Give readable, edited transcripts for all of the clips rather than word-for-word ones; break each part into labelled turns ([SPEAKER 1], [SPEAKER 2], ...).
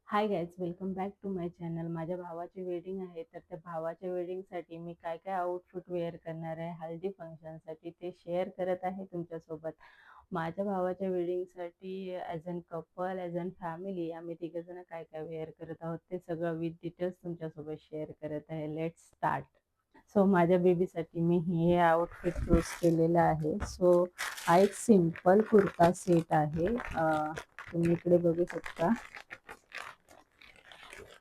[SPEAKER 1] High guys, welcome back to my channel. माझ्या भावाची wedding आहे, तर त्या भावाच्या वेडिंगसाठी मी काय काय आउटफिट वेअर करणार आहे हल्दी फंक्शनसाठी ते शेअर करत आहे तुमच्यासोबत. माझ्या भावाच्या वेडिंगसाठी as an couple, as an family आम्ही तिघंजणं काय काय वेअर करत आहोत ते सगळं विथ डिटेल्स तुमच्यासोबत शेअर करत आहे. Let's start. सो माझ्या बेबीसाठी मी हे आउटफिट चूज केलेलं आहे. सो हा एक सिम्पल कुर्ता सेट आहे. तुम्ही इकडे बघू शकता.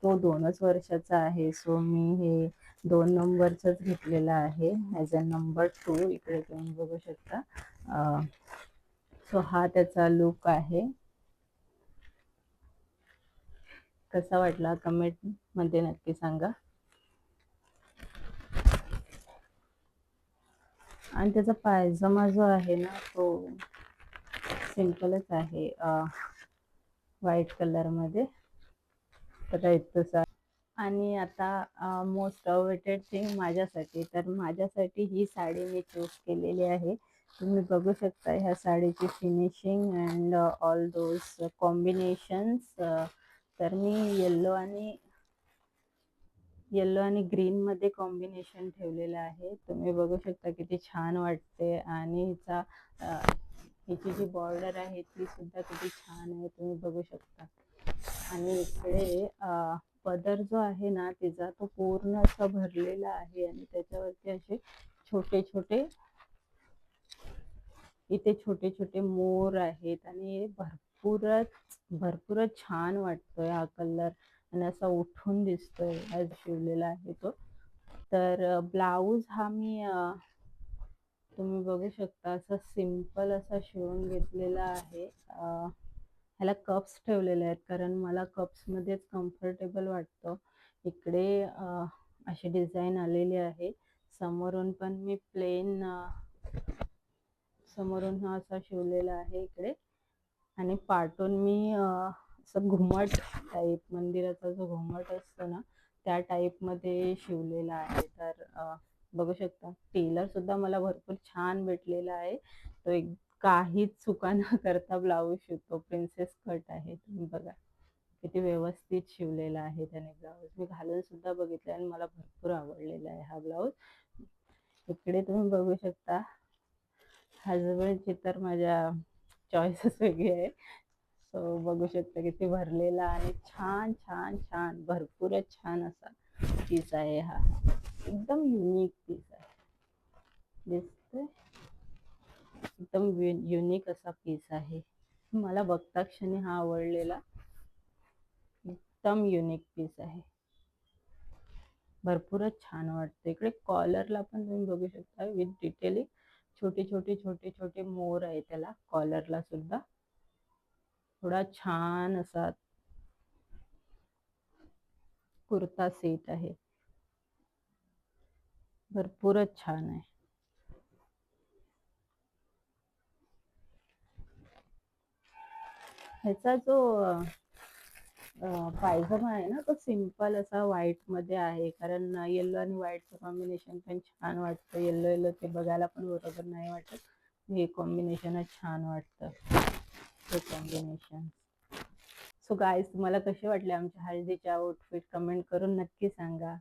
[SPEAKER 1] तो 2च वर्षाचा आहे. सो मी हे 2 नंबरचंच घेतलेलं आहे ॲज अ नंबर 2. इकडे तुम्ही बघू शकता. सो हा त्याचा लुक आहे. कसा वाटला कमेंटमध्ये नक्की सांगा. आणि त्याचा पायजमा जो आहे ना तो सिम्पलच आहे, व्हाईट कलरमध्ये. तर इतकंच. आणि आता मोस्ट अवेटेड थिंग माझ्यासाठी, तर माझ्यासाठी ही साडी मी चूज केलेली आहे. तुम्ही बघू शकता ह्या साडीची finishing and all those combinations. तर मी येल्लो आणि ग्रीनमध्ये कॉम्बिनेशन ठेवलेलं आहे. तुम्ही बघू शकता किती छान वाटते. आणि हिची जी बॉर्डर आहे ती सुद्धा किती छान आहे, तुम्ही बघू शकता. आणि इकडे पदर जो आहे ना तिचा तो पूर्ण असा भरलेला आहे आणि त्याच्यावरती असे छोटे छोटे इथे छोटे छोटे मोर आहेत. आणि भरपूरच छान वाटतोय हा कलर. आणि असा उठून दिसतोय आज शिवलेला आहे तो. तर ब्लाऊज हा मी तुम्ही बघू शकता असा सिम्पल असा शिवून घेतलेला आहे. ह्याला कप्स ठेवलेले आहेत कारण मला कप्समध्येच कम्फर्टेबल वाटतं. इकडे अशी डिझाईन आलेली आहे. समोरून पण मी समोरून हा असा शिवलेला आहे इकडे. आणि पाठून मी असं घुमट टाईप, मंदिराचा जो घुमट असतो ना त्या टाईपमध्ये शिवलेला आहे. तर बघू शकता टेलर सुद्धा मला भरपूर छान भेटलेला आहे. तो एक काहीच चुका न करता ब्लाऊज शिवतो. प्रिन्सेस कट आहे. तुम्ही बघा किती व्यवस्थित शिवलेला आहे त्याने ब्लाऊज. मी घालून सुद्धा बघितलं आणि मला भरपूर आवडलेला आहे हा ब्लाऊज. इकडे तुम्ही बघू शकता हजबंडची तर माझ्या चॉईसच वेगळी आहे. सो बघू शकता किती भरलेला आणि छान छान छान भरपूरच छान असा पीस आहे हा. एकदम युनिक पीस आहे. दिसतोय एकदम युनिक असा पीस आहे. मला बघता क्षणी हा आवडलेला एकदम युनिक पीस आहे. भरपूरच छान वाटतं. इकडे कॉलरला पण तुम्ही बघू शकता विथ डिटेलिंग छोटे छोटे छोटे छोटे मोर आहे त्याला कॉलरला सुद्धा. थोडा छान असा कुर्ता सेट आहे. भरपूरच छान आहे. ह्याचा जो पायजमा आहे ना तो सिम्पल असा व्हाईट मध्ये आहे. कारण येल्लो आणि व्हाईटचं कॉम्बिनेशन पण छान वाटतं. येल्लो येल्लो ते बघायला पण बरोबर नाही वाटत. हे कॉम्बिनेशनच छान वाटतं. हे कॉम्बिनेशन. सो गाईज, तुम्हाला कसे वाटले आमच्या हळदीचे आउटफिट कमेंट करून नक्की सांगा.